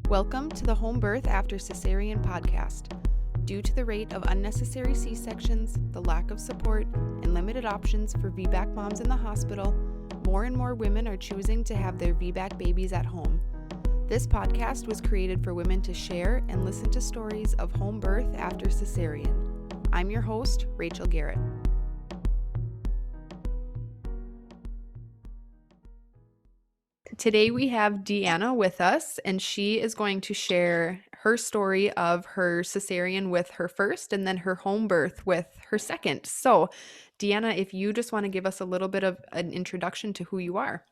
Welcome to the Home Birth After Cesarean podcast. Due to the rate of unnecessary C-sections, the lack of support, and limited options for VBAC moms in the hospital, more and more women are choosing to have their VBAC babies at home. This podcast was created for women to share and listen to stories of home birth after cesarean. I'm your host, Rachel Garrett. Today we have Deanna with us, and she is going to share her story of her cesarean with her first and then her home birth with her second. So, Deanna, if you just want to give us a little bit of an introduction to who you are.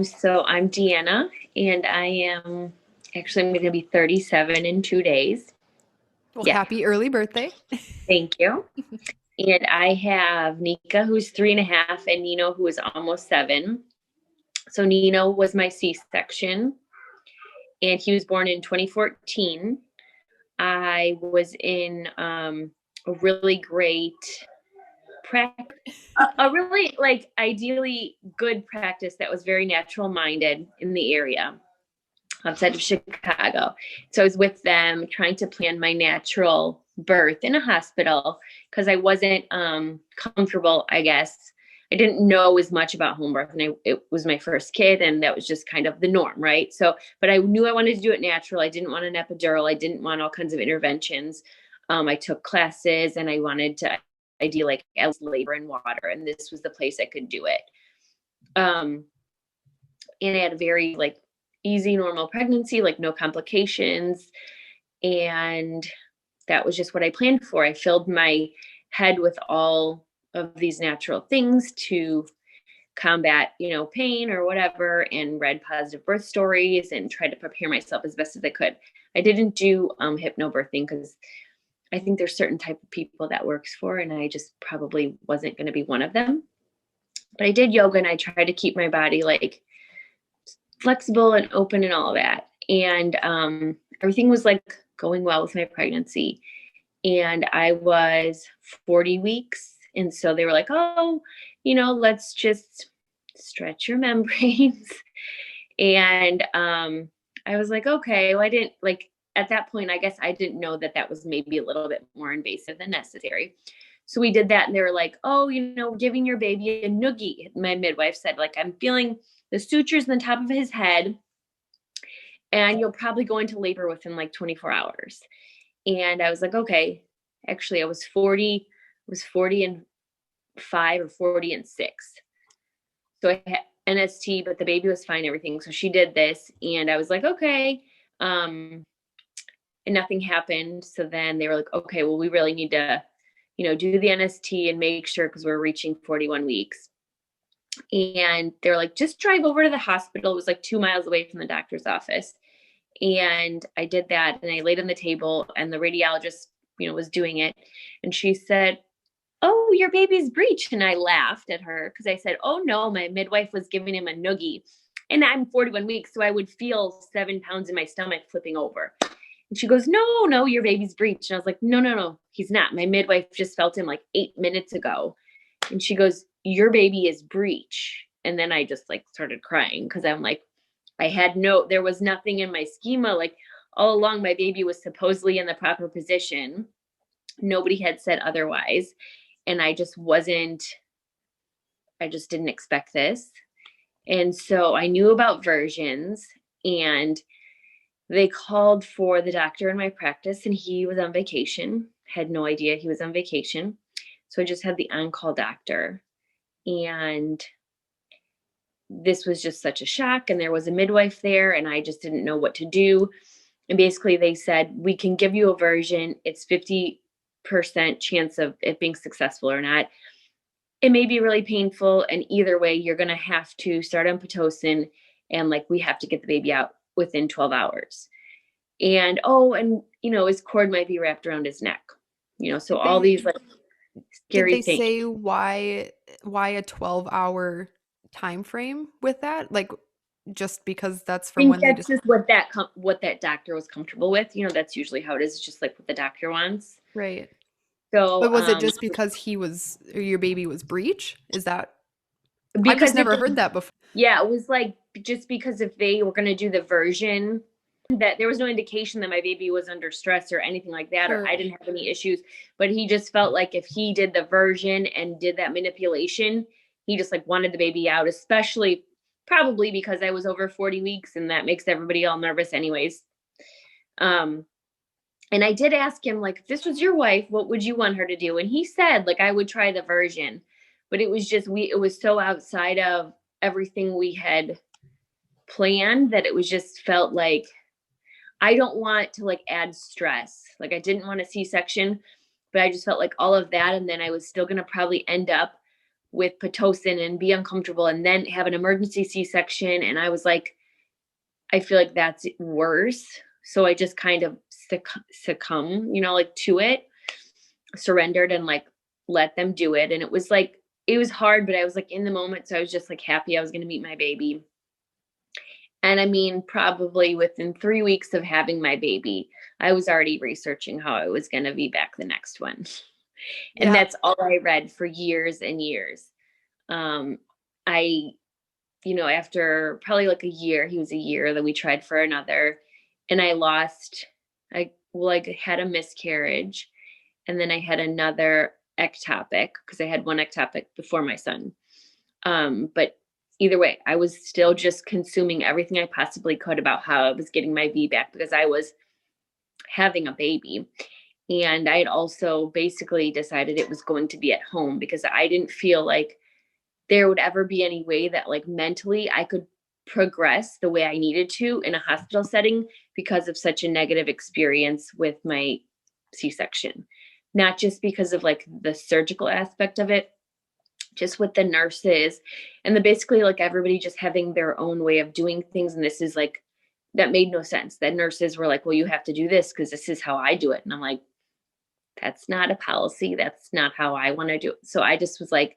So I'm Deanna, and I'm going to be 37 in 2 days. Well, happy early birthday. Thank you. And I have Nika, who's 3.5, and Nino, who is almost 7. So Nino was my C-section, and he was born in 2014. I was in a really great practice, a really ideally good practice that was very natural minded in the area outside of Chicago. So I was with them trying to plan my natural birth in a hospital because I wasn't comfortable, I guess. I didn't know as much about home birth, and it was my first kid, and that was just kind of the norm, right? So, but I knew I wanted to do it natural. I didn't want an epidural. I didn't want all kinds of interventions. I took classes, and I wanted to ideally labor and water, and this was the place I could do it. And I had a very easy, normal pregnancy, no complications, and that was just what I planned for. I filled my head with all of these natural things to combat, pain or whatever, and read positive birth stories and tried to prepare myself as best as I could. I didn't do hypnobirthing because I think there's certain type of people that works for, and I just probably wasn't going to be one of them. But I did yoga, and I tried to keep my body flexible and open and all of that. And everything was going well with my pregnancy. And I was 40 weeks. And so they were like, oh, let's just stretch your membranes. And I was like, okay, well, I didn't at that point, I guess I didn't know that was maybe a little bit more invasive than necessary. So we did that, and they were like, oh, giving your baby a noogie. My midwife said, I'm feeling the sutures in the top of his head, and you'll probably go into labor within 24 hours. And I was like, okay. Actually, I was 40 and 5 or 40 and 6. So I had NST, but the baby was fine, everything. So she did this, and I was like, okay. And nothing happened. So then they were like, okay, well, we really need to, do the NST and make sure, because we're reaching 41 weeks. And they're like, just drive over to the hospital. It was 2 miles away from the doctor's office. And I did that, and I laid on the table, and the radiologist, was doing it. And she said, oh, your baby's breech. And I laughed at her because I said, oh no, my midwife was giving him a noogie, and I'm 41 weeks. So I would feel 7 pounds in my stomach flipping over. And she goes, no, your baby's breech. And I was like, no, he's not. My midwife just felt him 8 minutes ago. And she goes, your baby is breech. And then I just started crying because I'm there was nothing in my schema. All along, my baby was supposedly in the proper position. Nobody had said otherwise. And I just didn't expect this. And so I knew about versions, and they called for the doctor in my practice, and he was on vacation. Had no idea he was on vacation. So I just had the on-call doctor. And this was just such a shock. And there was a midwife there, and I just didn't know what to do. And basically they said, we can give you a version. It's 50% chance of it being successful or not. It may be really painful. And either way, you're going to have to start on Pitocin, and we have to get the baby out within 12 hours. And, his cord might be wrapped around his neck, so all these scary things. Did they say why a 12-hour time frame with that? Just because that's from when they just what that doctor was comfortable with. That's usually how it is. It's just what the doctor wants. Right. So, but was it just because your baby was breech? Is that? Because I've just never heard that before. Yeah, it was just because if they were going to do the version that there was no indication that my baby was under stress or anything like that, Sure. or I didn't have any issues, but he just felt like if he did the version and did that manipulation, he just like wanted the baby out, especially probably because I was over 40 weeks and that makes everybody all nervous anyways. And I did ask him, like, if this was your wife, what would you want her to do? And he said, like, I would try the version, but it was just, it was so outside of everything we had planned that it was just felt like, I don't want to like add stress. Like I didn't want a C-section, but I just felt like all of that. And then I was still going to probably end up with Pitocin and be uncomfortable and then have an emergency C-section. And I was like, I feel like that's worse. So I just kind of succumb, like to it, surrendered and like let them do it. And it was like, it was hard, but I was like in the moment. So I was just like happy I was going to meet my baby. And I mean, probably within 3 weeks of having my baby, I was already researching how I was going to VBAC the next one. And that's all I read for years and years. I, after probably like a year, he was a year that we tried for another, and I had a miscarriage, and then I had another ectopic because I had one ectopic before my son. But either way, I was still just consuming everything I possibly could about how I was getting my VBAC because I was having a baby. And I had also basically decided it was going to be at home because I didn't feel like there would ever be any way that like mentally I could progress the way I needed to in a hospital setting because of such a negative experience with my C-section. Not just because of like the surgical aspect of it, just with the nurses and the basically like everybody just having their own way of doing things. And this is like, that made no sense. That nurses were like, well, you have to do this because this is how I do it. And I'm like, that's not a policy. That's not how I want to do it. So I just was like,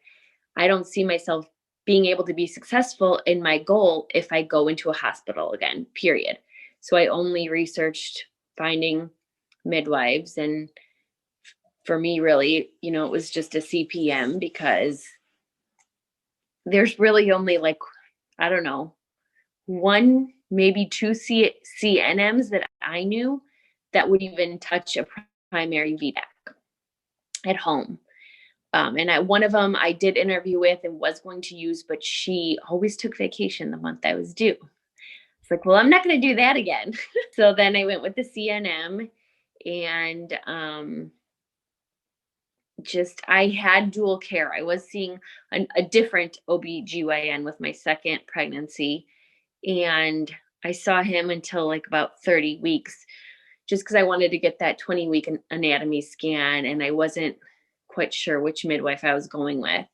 I don't see myself being able to be successful in my goal if I go into a hospital again, period. So I only researched finding midwives. And for me, really, it was just a CPM because there's really only like, I don't know, one, maybe two CNMs that I knew that would even touch a primary VBAC at home. And one of them I did interview with and was going to use, but she always took vacation the month I was due. It's like, well, I'm not going to do that again. So then I went with the CNM and I had dual care. I was seeing a different OBGYN with my second pregnancy. And I saw him until like about 30 weeks, just because I wanted to get that 20-week anatomy scan. And I wasn't quite sure which midwife I was going with.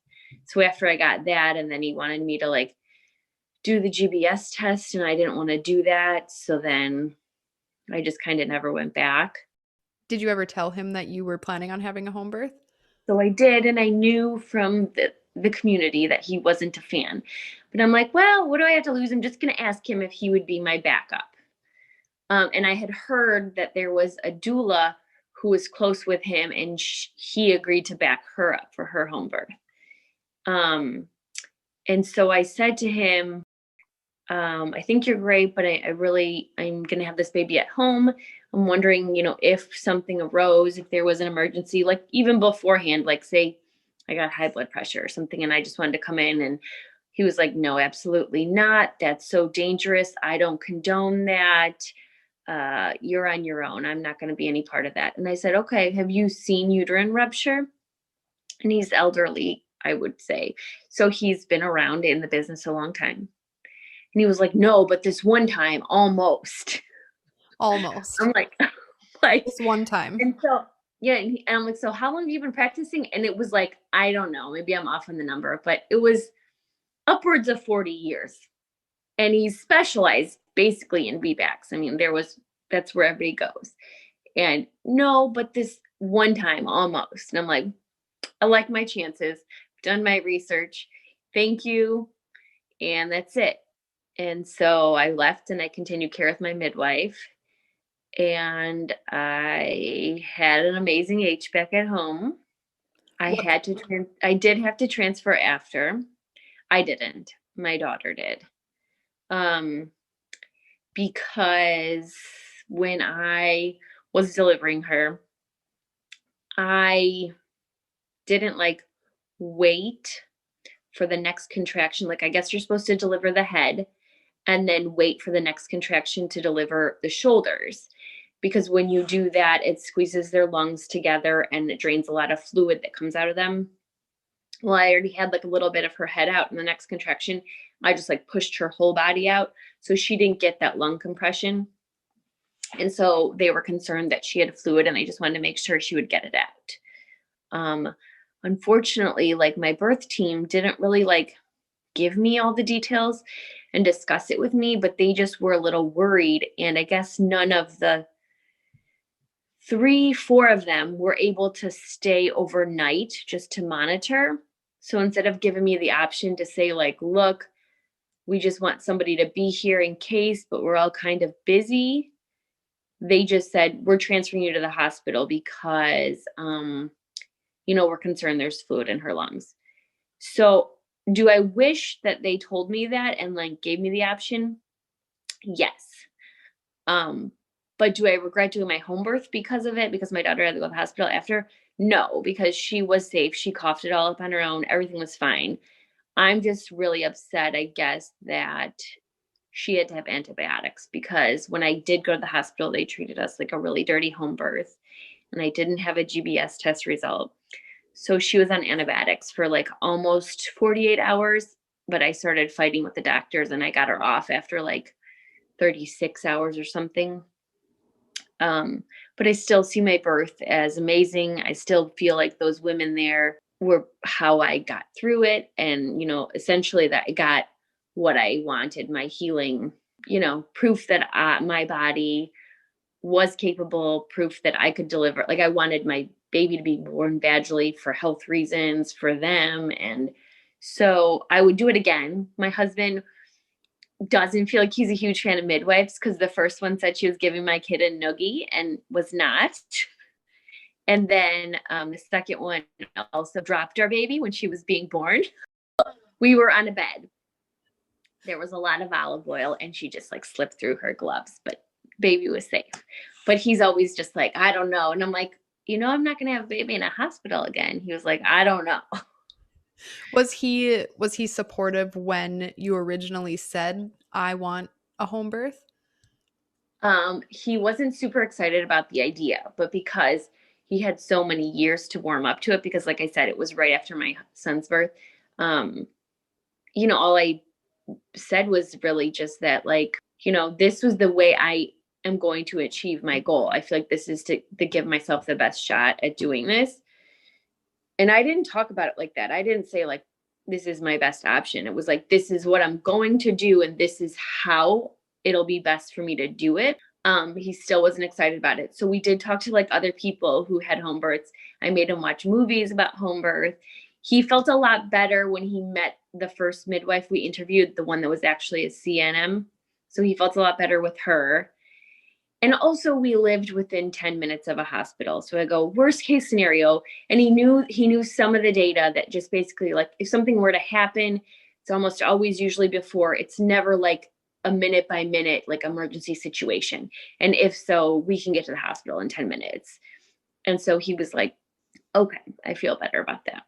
So after I got that, and then he wanted me to like do the GBS test, and I didn't want to do that. So then I just kind of never went back. Did you ever tell him that you were planning on having a home birth? So I did, and I knew from the community that he wasn't a fan. But I'm like, well, what do I have to lose? I'm just going to ask him if he would be my backup. And I had heard that there was a doula who was close with him, and he agreed to back her up for her home birth. And so I said to him, I think you're great, but I'm going to have this baby at home. I'm wondering, if something arose, if there was an emergency, like even beforehand, like say I got high blood pressure or something, and I just wanted to come in. And he was like, no, absolutely not. That's so dangerous. I don't condone that. You're on your own. I'm not going to be any part of that. And I said, okay, have you seen uterine rupture? And he's elderly, I would say. So he's been around in the business a long time. And he was like, no, but this one time, almost. Almost. I'm like this one time. And so, yeah. And I'm like, so how long have you been practicing? And it was like, I don't know, maybe I'm off on the number, but it was upwards of 40 years. And he's specialized basically in VBACs. I mean, that's where everybody goes. And no, but this one time almost. And I'm like, I like my chances. I've done my research. Thank you. And that's it. And so I left and I continued care with my midwife. And I had an amazing HBAC at home. I did have to transfer after. I didn't. My daughter did. because when I was delivering her, I didn't like wait for the next contraction. Like, I guess you're supposed to deliver the head and then wait for the next contraction to deliver the shoulders. Because when you do that, it squeezes their lungs together and it drains a lot of fluid that comes out of them. Well, I already had like a little bit of her head out in the next contraction. I just like pushed her whole body out. So she didn't get that lung compression. And so they were concerned that she had fluid and they just wanted to make sure she would get it out. Unfortunately, like my birth team didn't really like give me all the details and discuss it with me, but they just were a little worried. And I guess none of the 4 of them were able to stay overnight just to monitor. So instead of giving me the option to say, like, look, we just want somebody to be here in case, but we're all kind of busy, they just said, we're transferring you to the hospital because, we're concerned there's fluid in her lungs. So do I wish that they told me that and like gave me the option? Yes. But do I regret doing my home birth because of it? Because my daughter had to go to the hospital after? No, because she was safe. She coughed it all up on her own. Everything was fine. I'm just really upset, I guess, that she had to have antibiotics because when I did go to the hospital, they treated us like a really dirty home birth and I didn't have a GBS test result. So she was on antibiotics for like almost 48 hours, but I started fighting with the doctors and I got her off after like 36 hours or something. But I still see my birth as amazing. I still feel like those women there were how I got through it. And, essentially that I got what I wanted, my healing, proof that my body was capable, proof that I could deliver. Like I wanted my baby to be born vaginally for health reasons for them. And so I would do it again. My husband doesn't feel like he's a huge fan of midwives because the first one said she was giving my kid a noogie and was not. And then the second one also dropped our baby when she was being born. We were on a bed. There was a lot of olive oil and she just like slipped through her gloves, but baby was safe. But he's always just like, I don't know. And I'm like, I'm not going to have a baby in a hospital again. He was like, I don't know. Was he supportive when you originally said, I want a home birth? He wasn't super excited about the idea, but because he had so many years to warm up to it, because like I said, it was right after my son's birth. All I said was really just that, like, this was the way I am going to achieve my goal. I feel like this is to give myself the best shot at doing this. And I didn't talk about it like that. I didn't say like, this is my best option. It was like, this is what I'm going to do. And this is how it'll be best for me to do it. He still wasn't excited about it. So we did talk to like other people who had home births. I made him watch movies about home birth. He felt a lot better when he met the first midwife we interviewed, the one that was actually a CNM. So he felt a lot better with her. And also we lived within 10 minutes of a hospital. So I go, worst case scenario. And he knew some of the data that just basically like if something were to happen, it's almost always usually before. It's never like a minute by minute, like emergency situation. And if so, we can get to the hospital in 10 minutes. And so he was like, okay, I feel better about that.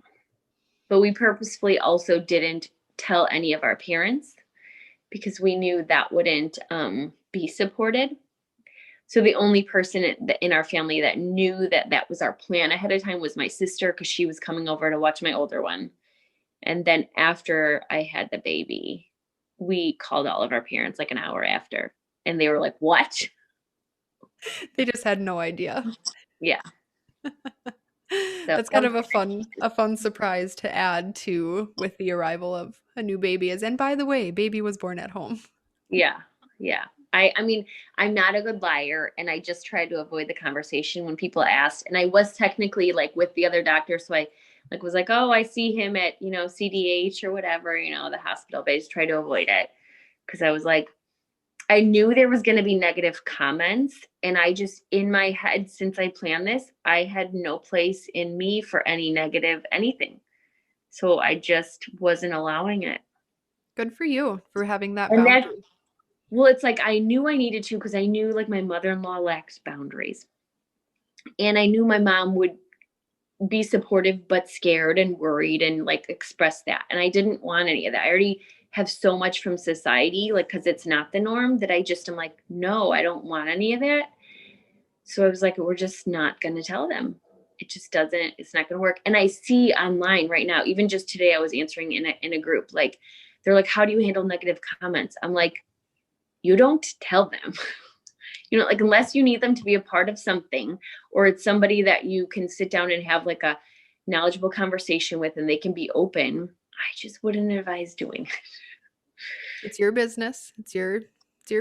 But we purposefully also didn't tell any of our parents because we knew that wouldn't be supported. So the only person in our family that knew that that was our plan ahead of time was my sister because she was coming over to watch my older one. And then after I had the baby, we called all of our parents like an hour after. And they were like, what? They just had no idea. Yeah. So That's kind of a fun surprise to add to with the arrival of a new baby is, and by the way, baby was born at home. Yeah. Yeah. I mean, I'm not a good liar and I just tried to avoid the conversation when people asked. And I was technically like with the other doctor. So I like was like, oh, I see him at, CDH or whatever, the hospital, but I just tried to avoid it. Cause I was like, I knew there was going to be negative comments. And I just, in my head, since I planned this, I had no place in me for any negative anything. So I just wasn't allowing it. Good for you for having that And boundary. well, it's like I knew I needed to because I knew like my mother-in-law lacked boundaries. And I knew my mom would be supportive but scared and worried and like express that. And I didn't want any of that. I already have so much from society, like because it's not the norm, that I just am like, no, I don't want any of that. So I was like, we're just not going to tell them. It just doesn't, it's not going to work. And I see online right now, even just today, I was answering in a group, like, they're like, how do you handle negative comments? I'm like, you don't tell them. You know, like, unless you need them to be a part of something, or it's somebody that you can sit down and have like a knowledgeable conversation with and they can be open, I just wouldn't advise doing it. It's your business. It's your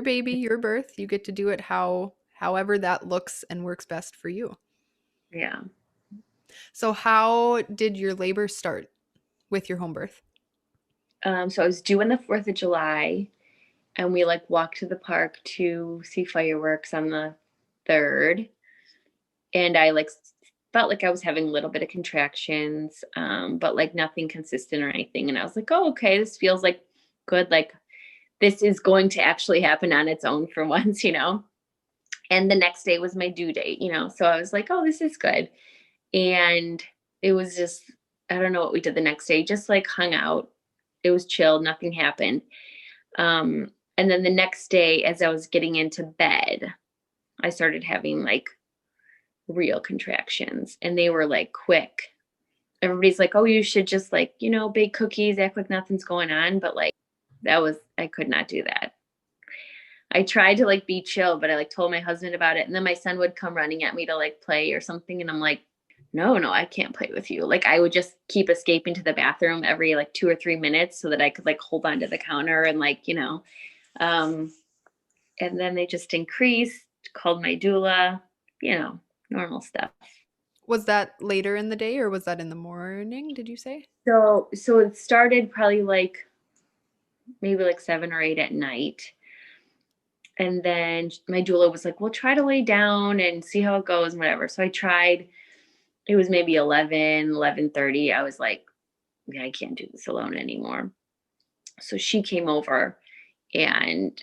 baby, your birth. You get to do it however that looks and works best for you. Yeah. So how did your labor start with your home birth? So I was due on the 4th of July, and we like walked to the park to see fireworks on the 3rd. And I like felt like I was having a little bit of contractions, but like nothing consistent or anything. And I was like, oh, okay, this feels like good. Like this is going to actually happen on its own for once, you know? And the next day was my due date, you know? So I was like, oh, this is good. And it was just, I don't know what we did the next day, just like hung out. It was chill, nothing happened. And then the next day, as I was getting into bed, I started having like real contractions, and they were like quick. Everybody's like, oh, you should just like, you know, bake cookies, act like nothing's going on. But like, I could not do that. I tried to like be chill, but I like told my husband about it. And then my son would come running at me to like play or something. And I'm like, no, I can't play with you. Like I would just keep escaping to the bathroom every like 2 or 3 minutes so that I could like hold on to the counter and like, you know, and then they just increased, called my doula, you know, normal stuff. Was that later in the day or was that in the morning, did you say? So it started probably like maybe like 7 or 8 at night. And then my doula was like, well, try to lay down and see how it goes and whatever. So I tried. It was maybe 11:30. I was like, yeah, I can't do this alone anymore. So she came over and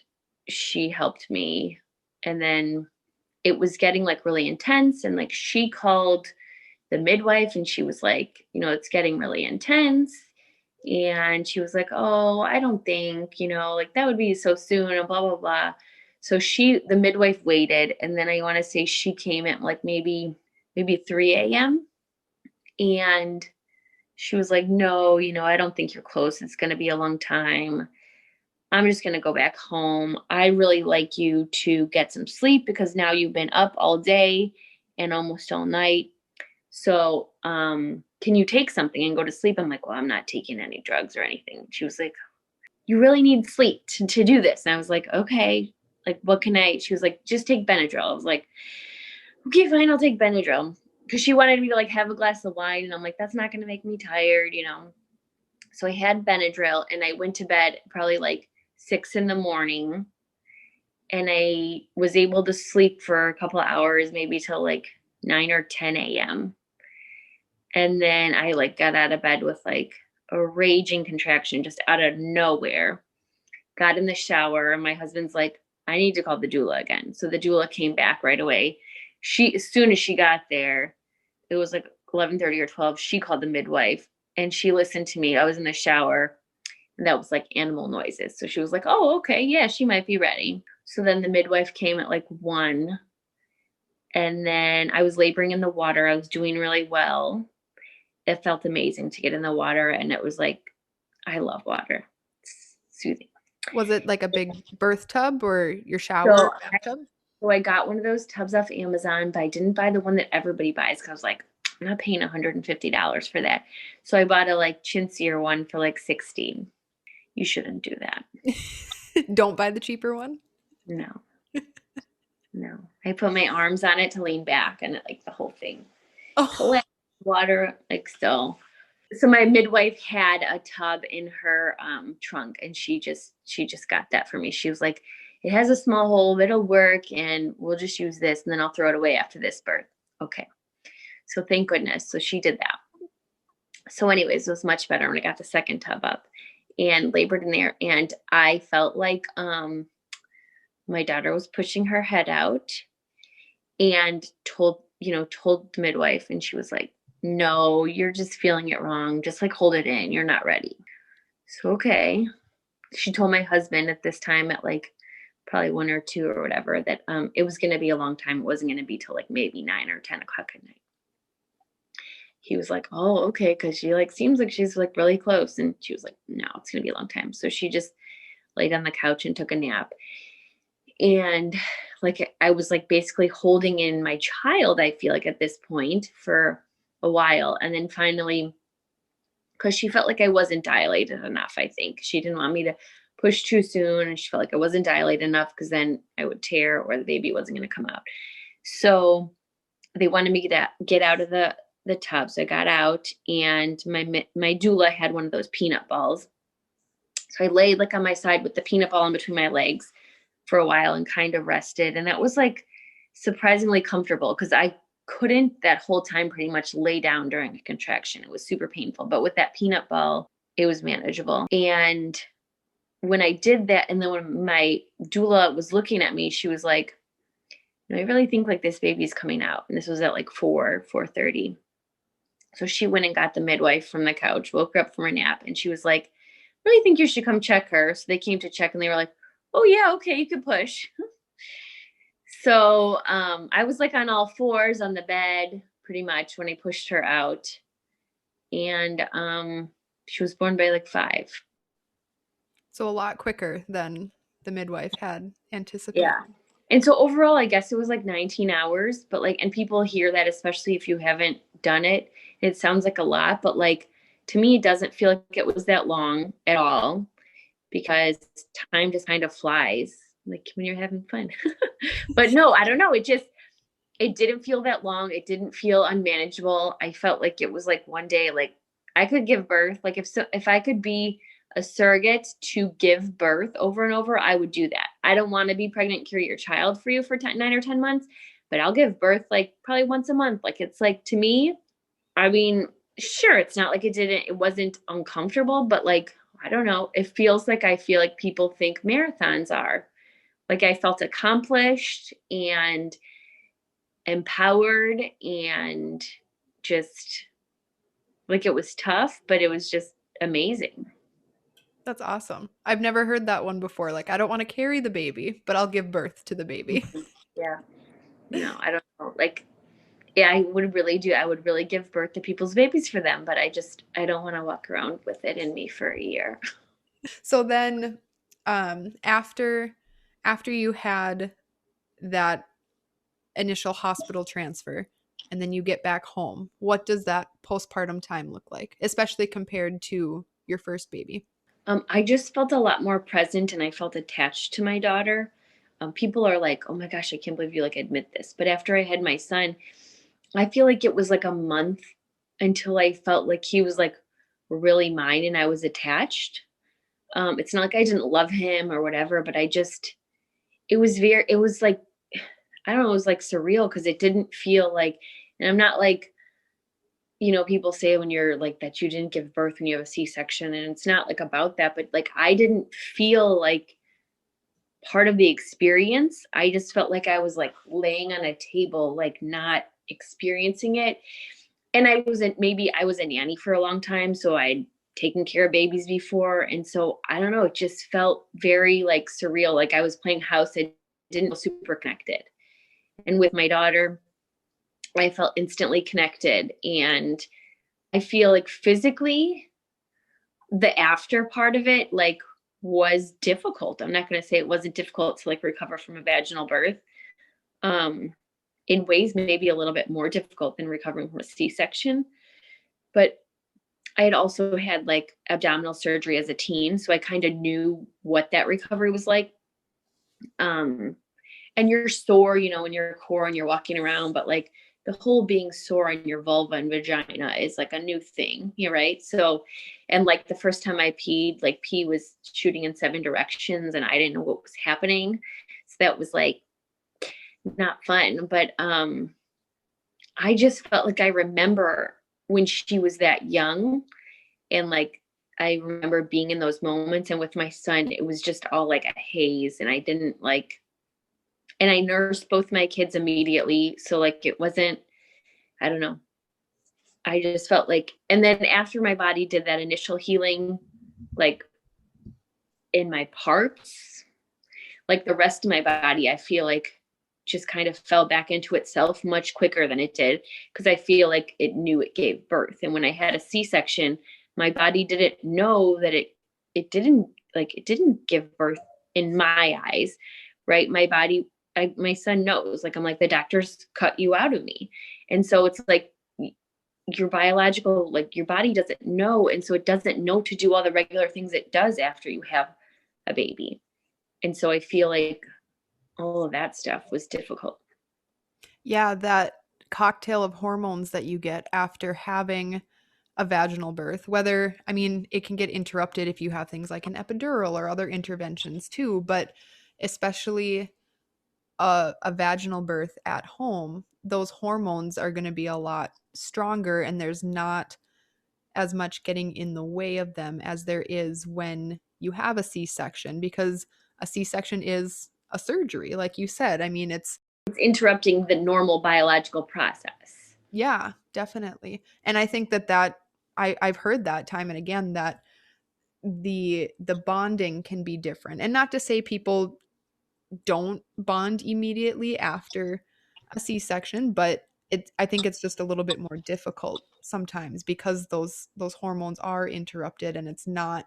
she helped me. And then it was getting like really intense. And like she called the midwife and she was like, you know, it's getting really intense. And she was like, oh, I don't think, you know, like that would be so soon and blah, blah, blah. So the midwife waited. And then I want to say she came at like maybe 3 a.m. And she was like, no, you know, I don't think you're close. It's going to be a long time. I'm just going to go back home. I really like you to get some sleep because now you've been up all day and almost all night. So, can you take something and go to sleep? I'm like, well, I'm not taking any drugs or anything. She was like, you really need sleep to do this. And I was like, okay, like, what can she was like, just take Benadryl. I was like, okay, fine, I'll take Benadryl. Cause she wanted me to like have a glass of wine. And I'm like, that's not going to make me tired, you know? So I had Benadryl and I went to bed probably like 6 a.m. And I was able to sleep for a couple of hours, maybe till like 9 or 10 a.m. And then I like got out of bed with like a raging contraction just out of nowhere. Got in the shower and my husband's like, I need to call the doula again. So the doula came back right away. As soon as she got there, it was like 11:30 or 12. She called the midwife and she listened to me. I was in the shower and that was like animal noises. So she was like, oh, okay. Yeah, she might be ready. So then the midwife came at like 1. And then I was laboring in the water. I was doing really well. It felt amazing to get in the water. And it was like, I love water. It's soothing. Was it like a big birth tub or your shower So bathtub? I got one of those tubs off Amazon, but I didn't buy the one that everybody buys because I was like, I'm not paying $150 for that. So I bought a like chintzier one for like 60. You shouldn't do that. Don't buy the cheaper one? No. No. I put my arms on it to lean back and like the whole thing. Oh, Water, like still. So my midwife had a tub in her trunk and she just got that for me. She was like, it has a small hole, it'll work, and we'll just use this and then I'll throw it away after this birth. Okay. So thank goodness. So she did that. So anyways, it was much better when I got the second tub up and labored in there. And I felt like my daughter was pushing her head out and told the midwife, and she was like, no, you're just feeling it wrong. Just like hold it in. You're not ready. So, okay. She told my husband at this time at like probably 1 or 2 or whatever that it was going to be a long time. It wasn't going to be till like maybe 9 or 10 o'clock at night. He was like, oh, okay. Cause she like seems like she's like really close. And she was like, no, it's going to be a long time. So she just laid on the couch and took a nap. And like I was like basically holding in my child, I feel like at this point for a while. And then finally, because she felt like I wasn't dilated enough, I think. She didn't want me to push too soon. And she felt like I wasn't dilated enough because then I would tear or the baby wasn't going to come out. So they wanted me to get out of the tub. So I got out, and my doula had one of those peanut balls. So I laid like on my side with the peanut ball in between my legs for a while and kind of rested. And that was like surprisingly comfortable because I couldn't that whole time pretty much lay down during a contraction. It was super painful. But with that peanut ball, it was manageable. And when I did that, and then when my doula was looking at me, she was like, I really think like this baby's coming out. And this was at like 4:30. So she went and got the midwife from the couch, woke her up from her nap, and she was like, I really think you should come check her. So they came to check, and they were like, oh yeah, okay, you could push. So I was like on all fours on the bed pretty much when I pushed her out. And she was born by like 5. So a lot quicker than the midwife had anticipated. Yeah. And so overall, I guess it was like 19 hours, but like, and people hear that, especially if you haven't done it, it sounds like a lot, but like, to me, it doesn't feel like it was that long at all because time just kind of flies like when you're having fun. But no, I don't know. It didn't feel that long. It didn't feel unmanageable. I felt like it was like one day, like I could give birth. Like if I could be a surrogate to give birth over and over, I would do that. I don't want to be pregnant, carry your child for you for 9 or 10 months, but I'll give birth like probably once a month. Like it's like, to me, I mean, sure, it's not like it wasn't uncomfortable, but like, I don't know. It feels like I feel like people think marathons are. Like I felt accomplished and empowered and just like it was tough, but it was just amazing. That's awesome. I've never heard that one before. Like, I don't want to carry the baby, but I'll give birth to the baby. Yeah. No, I don't know. Like, yeah, I would really give birth to people's babies for them, but I don't want to walk around with it in me for a year. So then, after you had that initial hospital transfer and then you get back home, what does that postpartum time look like, especially compared to your first baby? I just felt a lot more present and I felt attached to my daughter. People are like, oh my gosh, I can't believe you like admit this. But after I had my son, I feel like it was like a month until I felt like he was like really mine and I was attached. It's not like I didn't love him or whatever, but it was like, I don't know, it was like surreal because it didn't feel like, and I'm not like, people say when you're like that you didn't give birth when you have a C-section, and it's not like about that, but like I didn't feel like part of the experience. I just felt like I was like laying on a table, like not experiencing it. And maybe I was a nanny for a long time, so I'd taken care of babies before. And so I don't know, it just felt very like surreal. Like I was playing house. I didn't feel super connected. And with my daughter, I felt instantly connected. And I feel like physically, the after part of it, like, was difficult. I'm not going to say it wasn't difficult to like recover from a vaginal birth. In ways, maybe a little bit more difficult than recovering from a C-section. But I had also had like abdominal surgery as a teen. So I kind of knew what that recovery was like. And you're sore, in your core and you're walking around, but like the whole being sore in your vulva and vagina is like a new thing, right? So, and like the first time I peed, like pee was shooting in 7 directions and I didn't know what was happening. So that was like not fun. But I just felt like I remember when she was that young, and like I remember being in those moments, and with my son, it was just all like a haze, and I didn't like And I nursed both my kids immediately. So like it wasn't, I don't know. I just felt like, and then after my body did that initial healing, like in my parts, like the rest of my body, I feel like just kind of fell back into itself much quicker than it did because I feel like it knew it gave birth. And when I had a C-section, my body didn't know that it didn't give birth in my eyes, right? My body, my son knows, like I'm like the doctors cut you out of me. And so it's like your biological, like your body doesn't know, and so it doesn't know to do all the regular things it does after you have a baby. And so I feel like all of that stuff was difficult. Yeah, that cocktail of hormones that you get after having a vaginal birth, whether, I mean, it can get interrupted if you have things like an epidural or other interventions too, but especially a vaginal birth at home, those hormones are going to be a lot stronger, and there's not as much getting in the way of them as there is when you have a C-section, because a C-section is a surgery, like you said. I mean, It's interrupting the normal biological process. yeah, definitely. And I think I've heard that time and again that the bonding can be different. And not to say people don't bond immediately after a C-section, but I think it's just a little bit more difficult sometimes because those hormones are interrupted, and it's not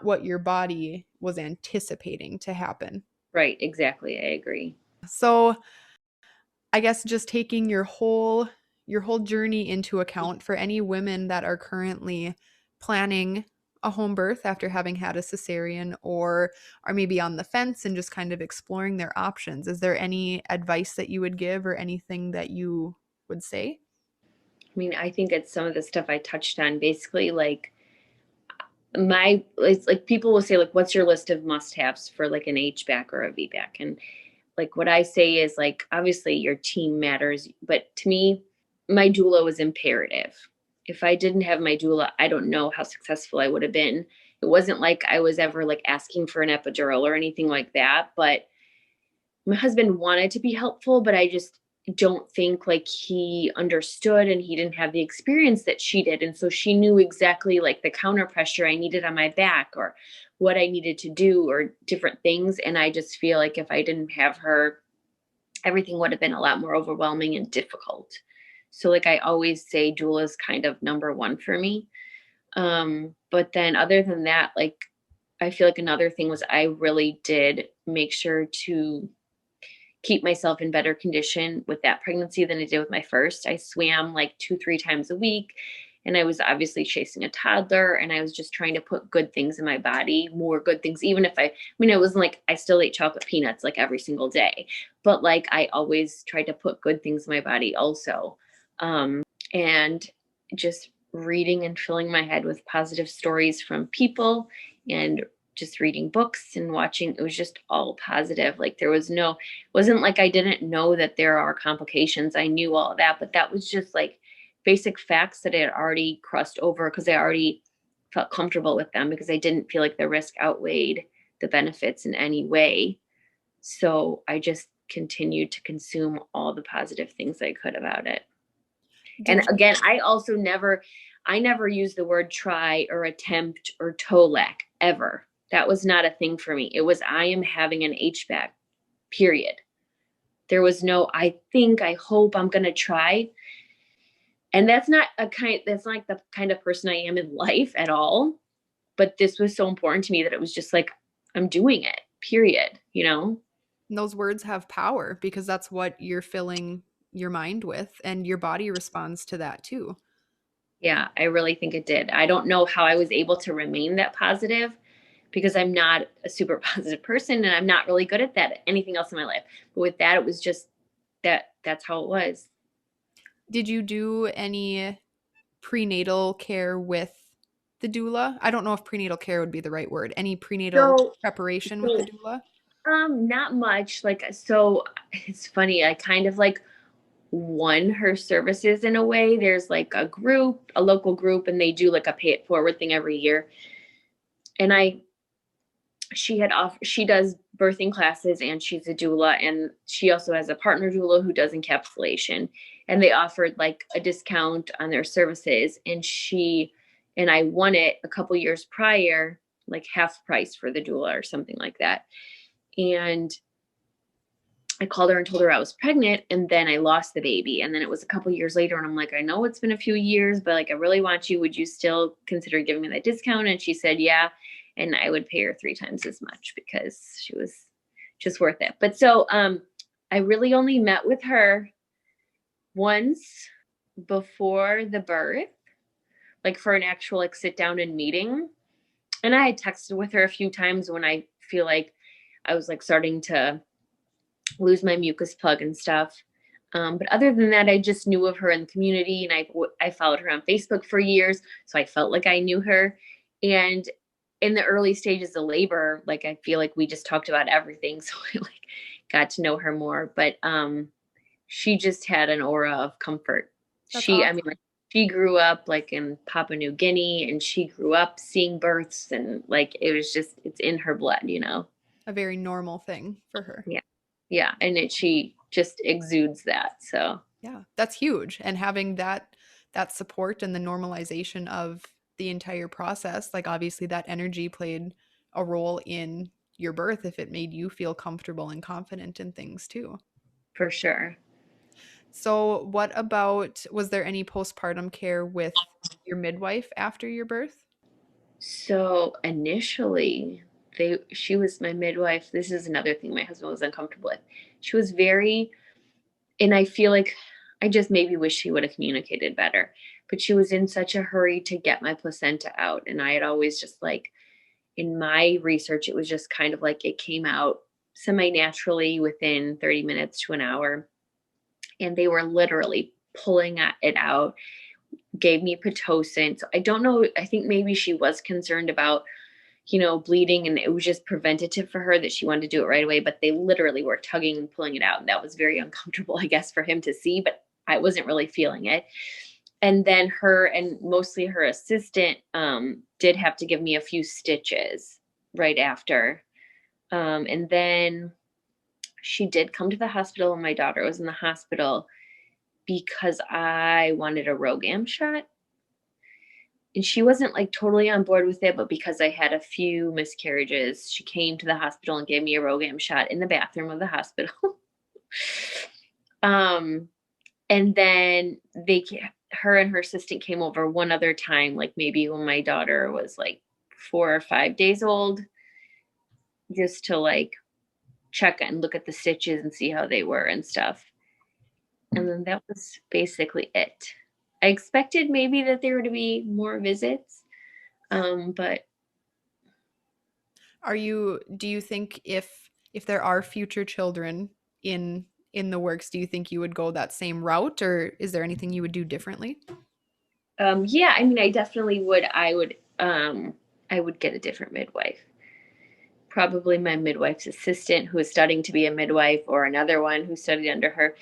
what your body was anticipating to happen. Right, exactly. I agree. So, I guess just taking your whole journey into account for any women that are currently planning a home birth after having had a cesarean or are maybe on the fence and just kind of exploring their options. Is there any advice that you would give or anything that you would say? I mean, I think it's some of the stuff I touched on. Basically, like it's like people will say, like, what's your list of must-haves for like an HBAC or a VBAC? And like what I say is like obviously your team matters, but to me, my doula was imperative. If I didn't have my doula, I don't know how successful I would have been. It wasn't like I was ever like asking for an epidural or anything like that, but my husband wanted to be helpful, but I just don't think like he understood, and he didn't have the experience that she did. And so she knew exactly like the counter pressure I needed on my back or what I needed to do or different things. And I just feel like if I didn't have her, everything would have been a lot more overwhelming and difficult. So like I always say doula is kind of number one for me. But then other than that, like I feel like another thing was I really did make sure to keep myself in better condition with that pregnancy than I did with my first. I swam like 2, 3 times a week. And I was obviously chasing a toddler, and I was just trying to put good things in my body, more good things. Even if I mean, it wasn't like I still ate chocolate peanuts like every single day, but like I always tried to put good things in my body also. And just reading and filling my head with positive stories from people and just reading books and watching, it was just all positive. Like there was no, wasn't like I didn't know that there are complications. I knew all of that, but that was just like basic facts that I had already crossed over because I already felt comfortable with them because I didn't feel like the risk outweighed the benefits in any way. So I just continued to consume all the positive things I could about it. And Did again, I never used the word try or attempt or TOLAC ever. That was not a thing for me. It was, I am having an HBAC, period. There was no, I think, I hope, I'm going to try. And that's not like the kind of person I am in life at all. But this was so important to me that it was just like, I'm doing it, period, you know? those words have power because that's what you're filling your mind with, and your body responds to that too. Yeah, I really think it did. I don't know how I was able to remain that positive because I'm not a super positive person and I'm not really good at that anything else in my life. But with that, it was just that's how it was. Did you do any prenatal care with the doula? I don't know if prenatal care would be the right word. Any prenatal So, preparation with the so doula? not much. Like, so it's funny. I kind of like won her services in a way. There's like a group, a local group, and they do like a pay it forward thing every year. And she does birthing classes, and she's a doula, and she also has a partner doula who does encapsulation, and they offered like a discount on their services, and I won it a couple years prior, like half price for the doula or something like that. And I called her and told her I was pregnant, and then I lost the baby. And then it was a couple years later, and I'm like, I know it's been a few years, but like, I really want you. Would you still consider giving me that discount? And she said, yeah. And I would pay her 3 times as much because she was just worth it. But so I really only met with her once before the birth, like for an actual like sit down and meeting. And I had texted with her a few times when I feel like I was like starting to lose my mucus plug and stuff. But other than that, I just knew of her in the community, and I followed her on Facebook for years. So I felt like I knew her. And in the early stages of labor, like, I feel like we just talked about everything. So I like got to know her more, but she just had an aura of comfort. That's awesome. I mean, like, she grew up like in Papua New Guinea, and she grew up seeing births, and like, it was just, it's in her blood, you know? A very normal thing for her. Yeah. Yeah. And she just exudes that. So yeah, that's huge. And having that support and the normalization of the entire process, like obviously that energy played a role in your birth if it made you feel comfortable and confident in things too. for sure. So what about, was there any postpartum care with your midwife after your birth? So initially, she was my midwife. This is another thing my husband was uncomfortable with. She was very, and I feel like I just maybe wish she would have communicated better, but she was in such a hurry to get my placenta out. And I had always just like, in my research, it was just kind of like it came out semi-naturally within 30 minutes to an hour. And they were literally pulling it out, gave me Pitocin. So I don't know. I think maybe she was concerned about, bleeding, and it was just preventative for her that she wanted to do it right away. But they literally were tugging and pulling it out. And that was very uncomfortable, I guess, for him to see, but I wasn't really feeling it. And then her, and mostly her assistant, did have to give me a few stitches right after. And then she did come to the hospital when my daughter was in the hospital because I wanted a RhoGAM shot. And she wasn't like totally on board with it, but because I had a few miscarriages, she came to the hospital and gave me a RhoGAM shot in the bathroom of the hospital. And then her and her assistant came over one other time, like maybe when my daughter was like 4 or 5 days old, just to like check and look at the stitches and see how they were and stuff. And then that was basically it. I expected maybe that there were to be more visits, but do you think if there are future children in the works, do you think you would go that same route, or is there anything you would do differently? Yeah, I mean, I definitely would. I would get a different midwife. Probably my midwife's assistant who is studying to be a midwife, or another one who studied under her.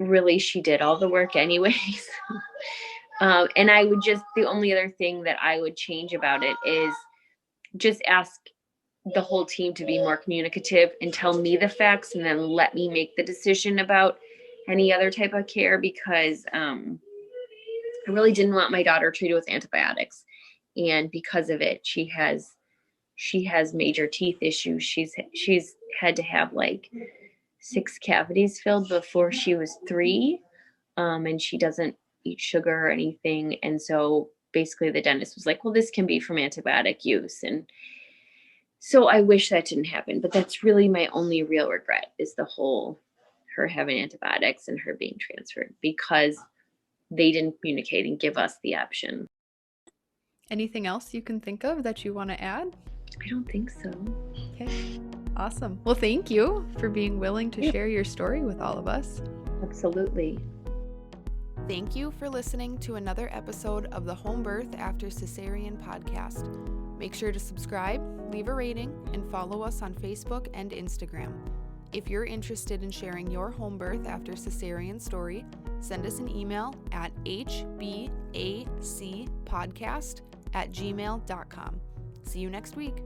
Really, she did all the work anyways. And I would the only other thing that I would change about it is just ask the whole team to be more communicative and tell me the facts, and then let me make the decision about any other type of care, because I really didn't want my daughter treated with antibiotics. And because of it, she has major teeth issues. She's had to have like 6 cavities filled before she was 3. And she doesn't eat sugar or anything. And so basically the dentist was like, well, this can be from antibiotic use. And so I wish that didn't happen, but that's really my only real regret, is the whole her having antibiotics and her being transferred, because they didn't communicate and give us the option. Anything else you can think of that you want to add? I don't think so. Okay. Awesome. Well, thank you for being willing to share your story with all of us. Absolutely. Thank you for listening to another episode of the Home Birth After Cesarean podcast. Make sure to subscribe, leave a rating, and follow us on Facebook and Instagram. If you're interested in sharing your home birth after cesarean story, send us an email at hbacpodcast@gmail.com. See you next week.